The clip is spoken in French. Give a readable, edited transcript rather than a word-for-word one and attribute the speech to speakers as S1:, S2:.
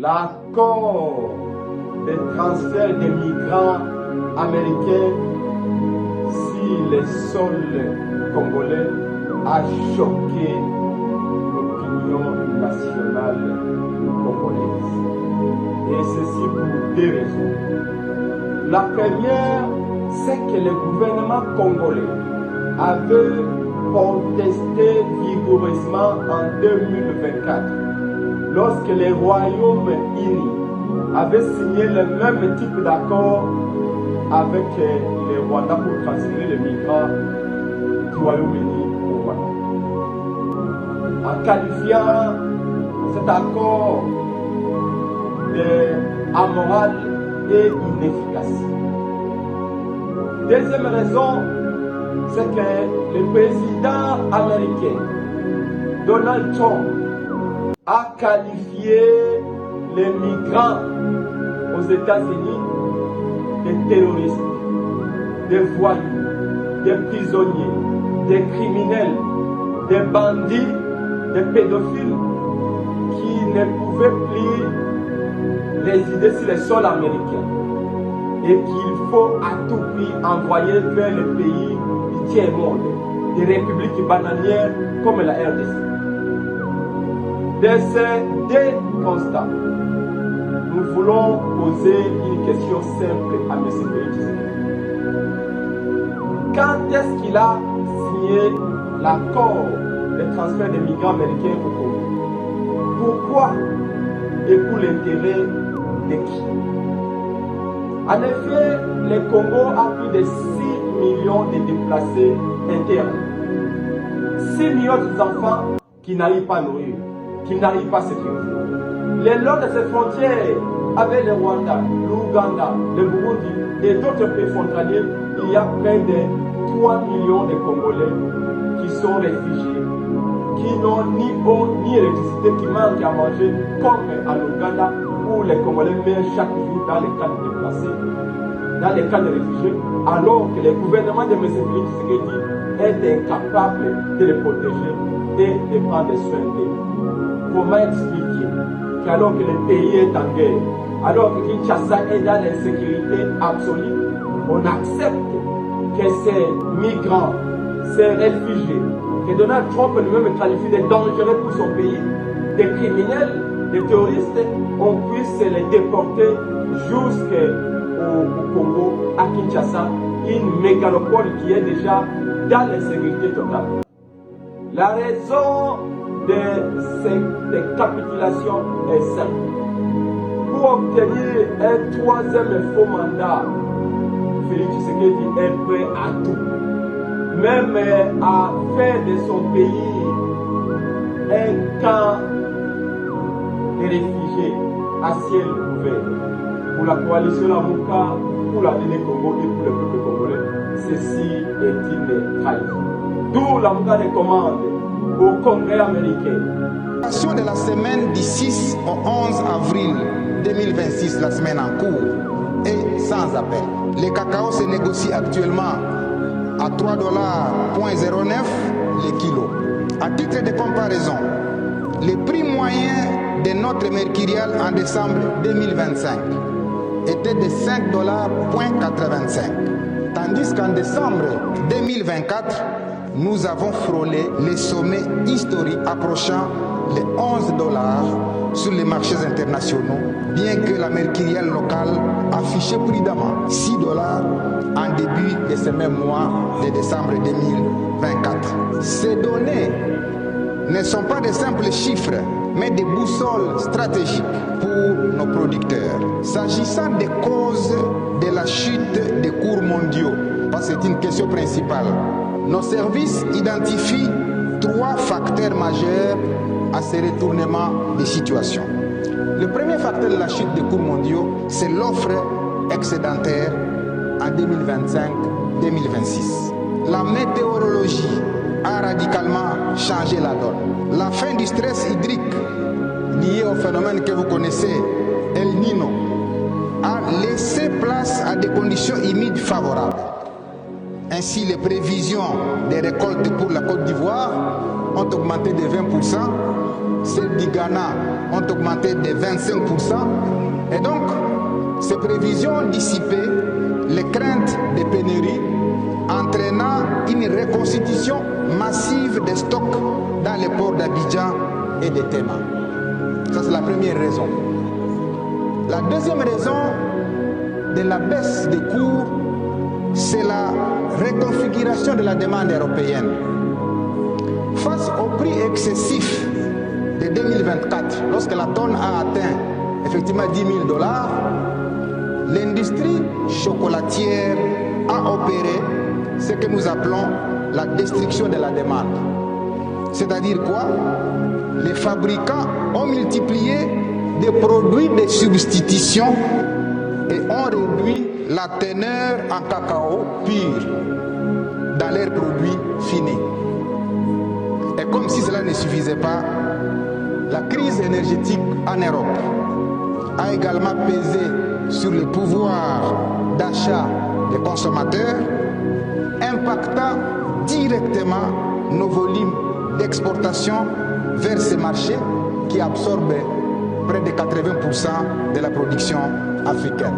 S1: l'accord de transfert des migrants américains sur les sols congolais a choqué l'opinion nationale congolaise. Et ceci pour deux raisons. La première, c'est que le gouvernement congolais avait protesté vigoureusement en 2024 lorsque les Royaumes-Unis avaient signé le même type d'accord avec les Rwandais pour transférer les migrants du Royaume-Uni au Rwanda. En qualifiant cet accord d'amoral et inefficace. Deuxième raison, c'est que le président américain Donald Trump a qualifié les migrants aux États-Unis de terroristes, de voyous, de prisonniers, de criminels, de bandits, de pédophiles qui ne pouvaient plus résider sur le sol américain et qu'il faut à tout prix envoyer vers les pays du tiers-monde, des républiques bananières comme la RDC. De ces deux constats, nous voulons poser une question simple à M. Félix. Quand est-ce qu'il a signé l'accord de transfert des migrants américains au Congo? Pourquoi et pour l'intérêt de qui? En effet, le Congo a plus de 6 millions de déplacés internes. 6 millions d'enfants qui n'arrivent pas à nourrir, qui n'arrivent pas à sécuriser. Le long de ces frontières, avec le Rwanda, l'Ouganda, le Burundi et d'autres pays frontaliers, il y a près de 3 millions de Congolais qui sont réfugiés, qui n'ont ni eau ni électricité, qui manquent à manger, comme en Ouganda, où les Congolais meurent chaque jour dans les camps de déplacés, dans les camps de réfugiés, alors que le gouvernement de M. Félix Tshisekedi est incapable de les protéger et de prendre soin d'eux. Comment expliquer qu'alors que le pays est en guerre, alors que Kinshasa est dans l'insécurité absolue, on accepte que ces migrants, ces réfugiés, que Donald Trump lui-même qualifie de dangereux pour son pays, des criminels, des terroristes, on puisse les déporter jusqu'au Congo, à Kinshasa, une mégalopole qui est déjà dans l'insécurité totale. La raison de cette capitulation est simple. Pour obtenir un troisième faux mandat, Félix Tshisekedi est prêt à tout, même à faire de son pays un camp de réfugiés à ciel ouvert pour la coalition Lamuka, pour la Guinée Congo et pour le peuple congolais. Ceci est une trahison. D'où Lamuka recommande au Congrès américain.
S2: De la semaine du 6 au 11 avril 2026, la semaine en cours, est sans appel. Le cacao se négocie actuellement à 3,09$ le kilo. À titre de comparaison, le prix moyen de notre mercurial en décembre 2025 était de 5,85$, tandis qu'en décembre 2024, nous avons frôlé les sommets historiques approchant les 11$ sur les marchés internationaux, bien que la mercuriale locale affichait prudemment 6$ en début de ce même mois de décembre 2024. Ces données ne sont pas de simples chiffres, mais des boussoles stratégiques pour nos producteurs. S'agissant des causes de la chute des cours mondiaux, parce que c'est une question principale, nos services identifient 3 facteurs majeurs à ce retournement des situations. Le premier facteur de la chute des cours mondiaux, c'est l'offre excédentaire en 2025-2026. La météorologie a radicalement changé la donne. La fin du stress hydrique lié au phénomène que vous connaissez, El Niño, a laissé place à des conditions humides favorables. Ainsi, les prévisions des récoltes pour la Côte d'Ivoire ont augmenté de 20%, celles du Ghana ont augmenté de 25%. Et donc, ces prévisions ont dissipé les craintes des pénuries, entraînant une reconstitution massive des stocks dans les ports d'Abidjan et de Tema. Ça, c'est la première raison. La deuxième raison de la baisse des cours, c'est la reconfiguration de la demande européenne. Face au prix excessif de 2024, lorsque la tonne a atteint effectivement $10 000, l'industrie chocolatière a opéré ce que nous appelons la destruction de la demande. C'est-à-dire quoi? Les fabricants ont multiplié des produits de substitution et ont réduit la teneur en cacao pur dans leurs produits finis. Et comme si cela ne suffisait pas, la crise énergétique en Europe a également pesé sur le pouvoir d'achat des consommateurs, impactant directement nos volumes d'exportation vers ces marchés qui absorbent près de 80% de la production africaine.